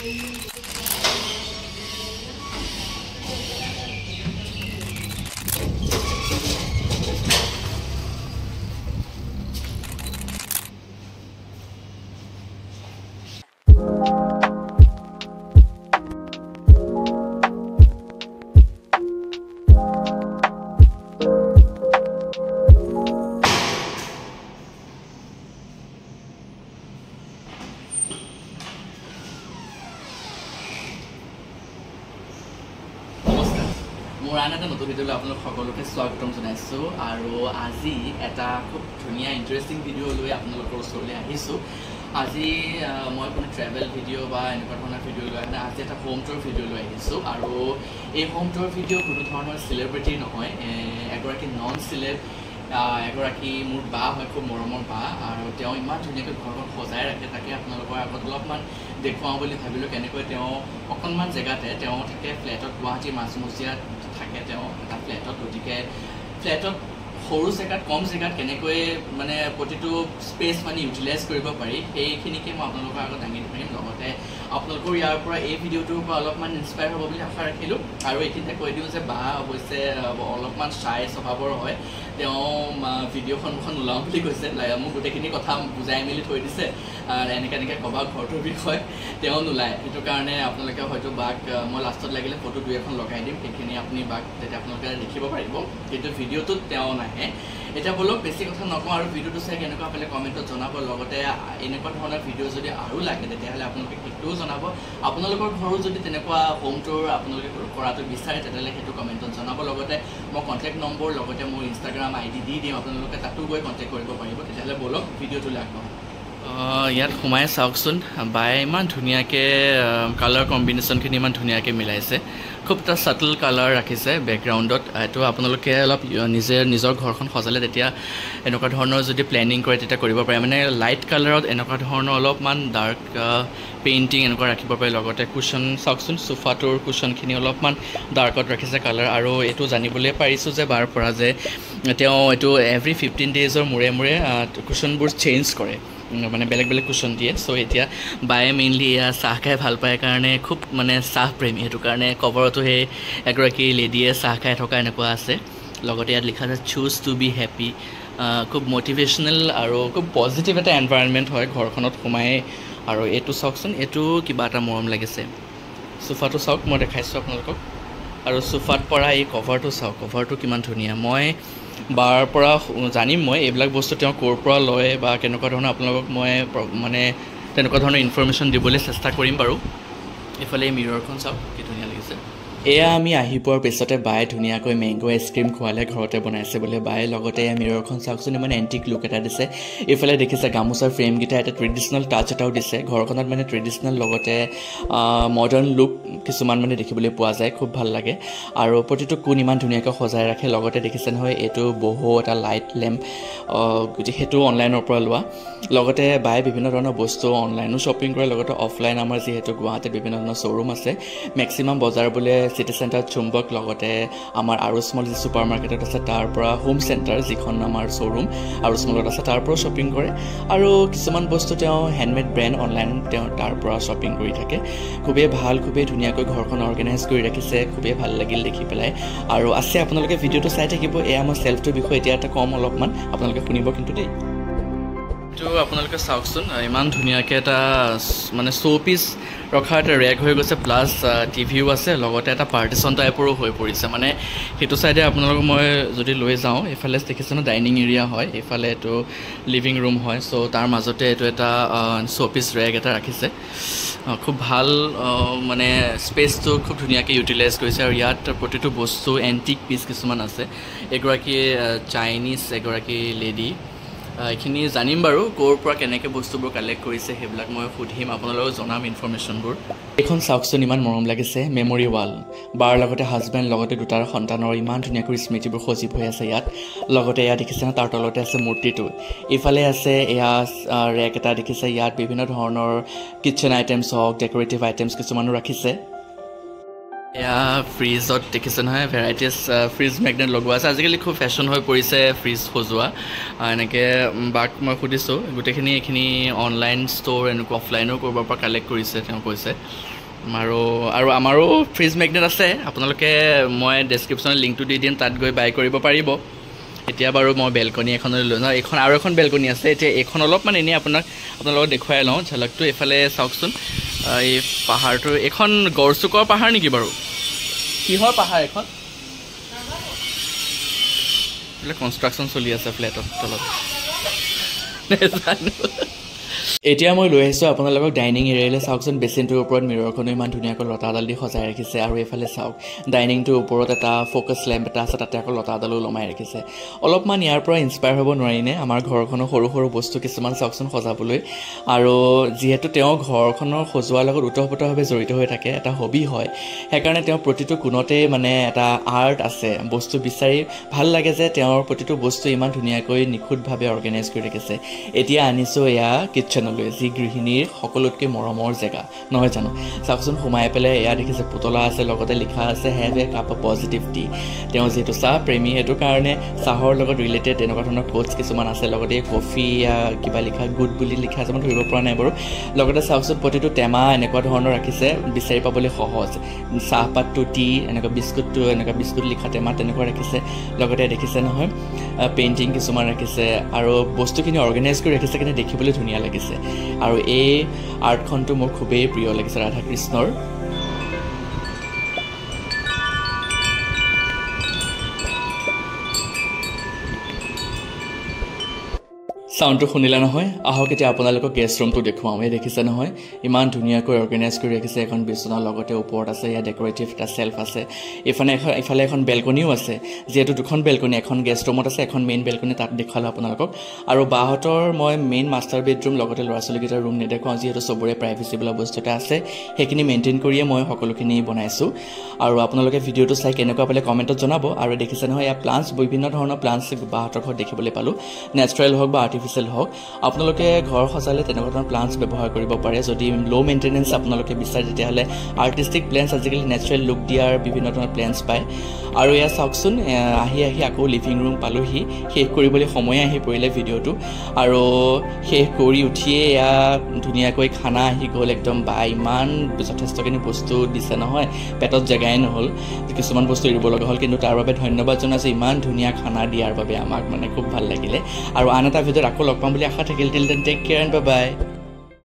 মোৰ আন এটা নতুন ভিডিঅ'লৈ আপোনালোক সকলোকে স্বাগতম জনাইছোঁ আৰু আজি এটা খুব ধুনীয়া ইণ্টাৰেষ্টিং ভিডিঅ' লৈ আপোনালোকৰ ওচৰলৈ আহিছোঁ। আজি মই কোনো ট্ৰেভেল ভিডিঅ' বা এনেকুৱা ধৰণৰ ভিডিঅ' লৈ আহে আজি এটা হোম টুৰ ভিডিঅ' লৈ আহিছোঁ আৰু এই হোম টুৰ ভিডিঅ' কোনো ধৰণৰ চেলিব্ৰিটি নহয়, এগৰাকী নন চেলেব এগৰাকী মোৰ বা হয়, খুব মৰমৰ বা, আৰু তেওঁ ইমান ধুনীয়াকৈ ঘৰখন সজাই ৰাখে। তাকে আপোনালোকৰ আগত অলপমান দেখুৱাওঁ বুলি ভাবিলোঁ। কেনেকৈ তেওঁ অকণমান জেগাতে তেওঁ থাকে, ফ্লেটত গুৱাহাটীৰ মাজমজিয়াত থাকে তেওঁ এটা ফ্লেটত। গতিকে ফ্লেটত সৰু জেগাত কম জেগাত কেনেকৈ মানে প্ৰতিটো স্পেচ মানে ইউটিলাইজ কৰিব পাৰি সেইখিনিকে মই আপোনালোকৰ আগত দাঙি ধৰিম। লগতে আপোনালোকৰ ইয়াৰ পৰা এই ভিডিঅ'টোৰ পৰা অলপমান ইনস্পায়াৰ হ'ব বুলি আশা ৰাখিলোঁ। আৰু এইখিনিতে কৈ দিওঁ যে বা অৱশ্যে অলপমান চাই স্বভাৱৰ হয়, তেওঁ ভিডিঅ' সন্মুখত নোলাওঁ বুলি কৈছে। মোক গোটেইখিনি কথা বুজাই মেলি থৈ দিছে, এনেকৈ ক'বা ঘৰটোৰ বিষয়ে তেওঁ নোলায়। সেইটো কাৰণে আপোনালোকে হয়তো বাক মই লাষ্টত লাগিলে ফটো দুই এখন লগাই দিম, সেইখিনি আপুনি বাক তেতিয়া আপোনালোকে দেখিব পাৰিব, কিন্তু ভিডিঅ'টোত তেওঁ নাহে। এতিয়া বলক বেছি কথা নকওঁ আৰু ভিডিঅ'টো চাই কেনেকুৱা পালে কমেণ্টত জনাব। লগতে এনেকুৱা ধৰণৰ ভিডিঅ' যদি আৰু লাগে তেতিয়াহ'লে আপোনালোকে সেইটোও জনাব। আপোনালোকৰ ঘৰো যদি তেনেকুৱা হোম টুৰ আপোনালোকে কৰাটো বিচাৰে তেতিয়াহ'লে সেইটো কমেণ্টত জনাব। লগতে মই কণ্টেক্ট নম্বৰ লগতে মোৰ ইনষ্টাগ্ৰাম ID দি দিম, আপোনালোকে তাতো গৈ কণ্টেক্ট কৰিব পাৰিব। তেতিয়াহ'লে বলক ভিডিঅ'টোলৈ আগবাঢ়ো। ইয়াত সোমাই চাওকচোন, বায়ে ইমান ধুনীয়াকৈ কালাৰ কম্বিনেশ্যনখিনি ইমান ধুনীয়াকৈ মিলাইছে। খুব এটা ছাটল কালাৰ ৰাখিছে বেকগ্ৰাউণ্ডত। এইটো আপোনালোকে অলপ নিজৰ ঘৰখন সজালে তেতিয়া এনেকুৱা ধৰণৰ যদি প্লেনিং কৰে তেতিয়া কৰিব পাৰে। মানে লাইট কালাৰত এনেকুৱা ধৰণৰ অলপমান ডাৰ্ক পেইণ্টিং এনেকুৱা ৰাখিব পাৰে। লগতে কুশ্যন চাওকচোন, চোফাটোৰ কুশ্যনখিনি অলপমান ডাৰ্কত ৰাখিছে কালাৰ। আৰু এইটো জানিবলৈ পাৰিছোঁ যে বাৰ পৰা যে তেওঁ এইটো এভৰি 15 ডেইজৰ মূৰে মূৰে কুশ্যনবোৰ চেঞ্জ কৰে, মানে বেলেগ বেলেগ কুশ্যন দিয়ে। চ' এতিয়া বায়ে মেইনলি এয়া চাহ খাই ভাল পায় কাৰণে খুব মানে চাহ প্ৰেমী, সেইটো কাৰণে কভাৰতো সেই এগৰাকী লেডিয়ে চাহ খাই থকা এনেকুৱা আছে। লগতে ইয়াত লিখা আছে চুজ টু বি হেপী। খুব মটিভেশ্যনেল আৰু খুব পজিটিভ এটা এনভাইৰনমেণ্ট হয় ঘৰখনত সোমাই। আৰু এইটো চাওকচোন, এইটো কিবা এটা মৰম লাগিছে। চোফাটো চাওক, মই দেখাইছোঁ আপোনালোকক। আৰু চোফাত পৰা এই কভাৰটো চাওক, কভাৰটো কিমান ধুনীয়া। মই বাৰ পৰা জানিম মই এইবিলাক বস্তু তেওঁ ক'ৰ পৰা লয় বা কেনেকুৱা ধৰণৰ আপোনালোকক মই মানে তেনেকুৱা ধৰণৰ ইনফৰমেশ্যন দিবলৈ চেষ্টা কৰিম বাৰু। এইফালে এই মিৰৰখন চাওক কি ধুনীয়া লাগিছে। এয়া আমি আহি পোৱাৰ পিছতে বায়ে ধুনীয়াকৈ মেংগ' আইচক্ৰীম খোৱালে, ঘৰতে বনাইছে বোলে বায়ে। লগতে এয়া মিৰৰখন চাওকচোন, ইমান এণ্টিক লুক এটা দিছে। এইফালে দেখিছে গামোচাৰ ফ্ৰেমকেইটা এটা ট্ৰেডিশ্যনেল টাচ এটাও দিছে। ঘৰখনত মানে ট্ৰেডিশ্যনেল লগতে মডাৰ্ণ লুক কিছুমান মানে দেখিবলৈ পোৱা যায়, খুব ভাল লাগে। আৰু প্ৰতিটো কোণ ইমান ধুনীয়াকৈ সজাই ৰাখে। লগতে দেখিছে নহয় এইটো বহু এটা লাইট লেম্প, গতিকে সেইটো অনলাইনৰ পৰা লোৱা। লগতে বায়ে বিভিন্ন ধৰণৰ বস্তু অনলাইনো শ্বপিং কৰে, লগতে অফলাইন আমাৰ যিহেতু গুৱাহাটীত বিভিন্ন ধৰণৰ শ্ব'ৰুম আছে, মেক্সিমাম বজাৰ বোলে চিটি চেণ্টাৰ চুম্বক, লগতে আমাৰ আৰুস্মল যি ছুপাৰ মাৰ্কেটত আছে তাৰ পৰা হোম চেণ্টাৰ যিখন আমাৰ শ্ব'ৰুম আৰুস্মলত আছে তাৰ পৰাও শ্বপিং কৰে। আৰু কিছুমান বস্তু তেওঁ হেণ্ডমেড ব্ৰেণ্ড অনলাইন তেওঁ তাৰ পৰা শ্বপিং কৰি থাকে। খুবেই ভাল, খুবেই ধুনীয়াকৈ ঘৰখন অৰ্গেনাইজ কৰি ৰাখিছে, খুবেই ভাল লাগিল দেখি পেলাই। আৰু আছে আপোনালোকে ভিডিঅ'টো চাই থাকিব। এয়া মই চেল্ফটোৰ বিষয়ে এতিয়া এটা কম অলপমান, আপোনালোকে শুনিব কিন্তু দেই। এইটো আপোনালোকে চাওকচোন, ইমান ধুনীয়াকৈ এটা মানে শ্ব' পিচ ৰখা এটা ৰেক হৈ গৈছে, প্লাছ টিভিও আছে, লগতে এটা পাৰ্টিশ্যন টাইপৰো হৈ পৰিছে। মানে সেইটো ছাইডে আপোনালোকক মই যদি লৈ যাওঁ, এইফালে দেখিছে ন ডাইনিং এৰিয়া হয়, এইফালে এইটো লিভিং ৰুম হয়। চ' তাৰ মাজতে এইটো এটা শ্ব' পিচ ৰেক এটা ৰাখিছে। খুব ভাল মানে স্পেচটো খুব ধুনীয়াকৈ ইউটিলাইজ কৰিছে। আৰু ইয়াত প্ৰতিটো বস্তু এণ্টিক পিচ কিছুমান আছে। এগৰাকী চাইনিজ এগৰাকী লেডি, এইখিনি জানিম বাৰু ক'ৰ পৰা কেনেকৈ বস্তুবোৰ কালেক্ট কৰিছে, সেইবিলাক মই সুধিম, আপোনালোকক জনাম ইনফৰমেশ্যনবোৰ। এইখন চাওকচোন ইমান মৰম লাগিছে, মেমৰি ৱাল। বাৰ লগতে হাজবেণ্ড লগতে দুটাৰ সন্তানৰ ইমান ধুনীয়াকৈ স্মৃতিবোৰ সজীৱ হৈ আছে ইয়াত। লগতে এয়া দেখিছে তাৰ তলতে আছে মূৰ্তিটো। ইফালে আছে এয়া ৰেক এটা দেখিছে, ইয়াত বিভিন্ন ধৰণৰ কিটচেন আইটেমছ হওক, ডেক'ৰেটিভ আইটেমছ কিছুমানো ৰাখিছে। এয়া ফ্ৰিজত দেখিছে নহয় ভেৰাইটিজ ফ্ৰিজ মেগনেট লগোৱা আছে আজিকালি খুব ফেশ্বন হৈ পৰিছে ফ্ৰিজ সজোৱা এনেকৈ বাক মই সুধিছোঁ গোটেইখিনি এইখিনি অনলাইন ষ্ট'ৰ এনেকুৱা অফলাইনো ক'ৰবাৰ পৰা কালেক্ট কৰিছে তেওঁ কৈছে আৰু আমাৰো ফ্ৰিজ মেগনেট আছে আপোনালোকে মই ডেছক্ৰিপশ্যনত লিংকটো দি দিম তাত গৈ বাই কৰিব পাৰিব এতিয়া বাৰু মই বেলকনি এখনলৈ লৈ যাওঁ এইখন আৰু এখন বেলকনি আছে এতিয়া এইখন অলপমান এনেই আপোনালোকক দেখুৱাই লওঁ ঝলকটো এইফালে চাওকচোন এই পাহাৰটো এইখন গড়চুকৰ পাহাৰ নেকি বাৰু কিহৰ পাহাৰ এখন বোলে কনষ্ট্ৰাকশ্যন চলি আছে ফ্লেটৰ তলত নেজানো এতিয়া মই লৈ আহিছোঁ আপোনালোকক ডাইনিং এৰিয়ালৈ চাওকচোন বেচিনটোৰ ওপৰত মিৰৰখনো ইমান ধুনীয়াকৈ লতা এডাল দি সজাই ৰাখিছে আৰু এইফালে চাওক ডাইনিংটোৰ ওপৰত এটা ফ'কাছ লেম্প এটা আছে তাতে আকৌ লতা এডালো লমাই ৰাখিছে অলপমান ইয়াৰ পৰা ইনস্পায়াৰ হ'ব নোৱাৰিনে আমাৰ ঘৰখনৰ সৰু সৰু বস্তু কিছুমান চাওকচোন সজাবলৈ আৰু যিহেতু তেওঁ ঘৰখনৰ সজোৱাৰ লগত ওতঃপ্ৰোতভাৱে জড়িত হৈ থাকে এটা হবি হয় সেইকাৰণে তেওঁ প্ৰতিটো কোণতেই মানে এটা আৰ্ট আছে বস্তু বিচাৰি ভাল লাগে যে তেওঁৰ প্ৰতিটো বস্তু ইমান ধুনীয়াকৈ নিখুঁতভাৱে অৰ্গেনাইজ কৰি ৰাখিছে এতিয়া আনিছোঁ এয়া কিটচেন যি গৃহিণীৰ সকলোতকৈ মৰমৰ জেগা নহয় জানো চাওকচোন সোমাই পেলাই এয়া দেখিছে পুতলা আছে লগতে লিখা আছে have a cup of positive T তেওঁ যিহেতু চাহ প্ৰেমী সেইটো কাৰণে চাহৰ লগত ৰিলেটেড তেনেকুৱা ধৰণৰ কোটছ কিছুমান আছে লগতে কফি কিবা লিখা গুড বুলি লিখা আছে মই ধৰিব পৰা নাই বাৰু লগতে চাওকচোন প্ৰতিটো টেমা এনেকুৱা ধৰণৰ ৰাখিছে বিচাৰি পাবলৈ সহজ চাহপাতটো টি এনেকুৱা বিস্কুট লিখা টেমা তেনেকুৱা ৰাখিছে লগতে দেখিছে নহয় পেইণ্টিং কিছুমান ৰাখিছে আৰু বস্তুখিনি অৰ্গেনাইজ কৰি ৰাখিছে কিন্তু দেখিবলৈ ধুনীয়া লাগিছে আৰু এই আৰ্টখনটো মোৰ খুবেই প্ৰিয় লাগিছে ৰাধা কৃষ্ণৰ সাউন্ডটো শুনিলা নহয় আহক এতিয়া আপোনালোকক গেষ্ট ৰুমটো দেখুৱাম এই দেখিছে নহয় ইমান ধুনীয়াকৈ অৰ্গেনাইজ কৰি ৰাখিছে এখন বিছনা লগতে ওপৰত আছে ইয়া ডেকোৰেটিভ এটা সেলফ আছে ইফালে এখন বেলকনিও আছে যেহেতু দুখন বেলকনি এখন গেষ্ট ৰুমত আছে এখন মেইন বেলকনি তাত দেখালো আপোনালোকক আৰু বাহতৰ মই মেইন মাষ্টাৰ বেডৰুম লগতে ল'ৰা-ছোৱালীকেইটাৰ ৰুম নেদেখাওঁ যিহেতু সবৰে প্ৰাইভেচি বোলা বস্তু এটা আছে সেইখিনি মেইনটেইন কৰিয়ে মই সকলোখিনি বনাইছোঁ আৰু আপোনালোকে ভিডিঅ'টো চাই কেনেকুৱা পালে কমেণ্টত জনাব আৰু দেখিছে নহয় ইয়া প্লান্টছ বিভিন্ন ধৰণৰ প্লান্টছ বাহতৰ ঘৰত দেখিবলৈ পালোঁ নেচাৰেল হওক বা আৰ্টিফিচিয়েল হওক আপোনালোকে ঘৰ সজালে তেনেকুৱা ধৰণৰ প্লান্টছ ব্যৱহাৰ কৰিব পাৰে যদি লো মেইনটেনেন্স আপোনালোকে বিচাৰে তেতিয়াহ'লে আৰ্টিষ্টিক প্লেন্টছ আজিকালি নেচাৰেল লুক দিয়াৰ বিভিন্ন ধৰণৰ প্লেন্টছ পায় আৰু এয়া চাওকচোন আহি আকৌ লিভিং ৰুম পালোহি শেষ কৰিবলৈ সময় আহি পৰিলে ভিডিঅ'টো আৰু শেষ কৰি উঠিয়ে এয়া ধুনীয়াকৈ খানা আহি গ'ল একদম বা ইমান যথেষ্টখিনি বস্তু দিছে নহয় পেটত জেগাই নহ'ল কিছুমান বস্তু এৰিব লগা হ'ল কিন্তু তাৰ বাবে ধন্যবাদ জনাইছোঁ ইমান ধুনীয়া খানা দিয়াৰ বাবে আমাক মানে খুব ভাল লাগিলে আৰু আন এটা ভিডিঅ'ত আকৌ লগ পাম বুলি আশা থাকিল till then take care and bye by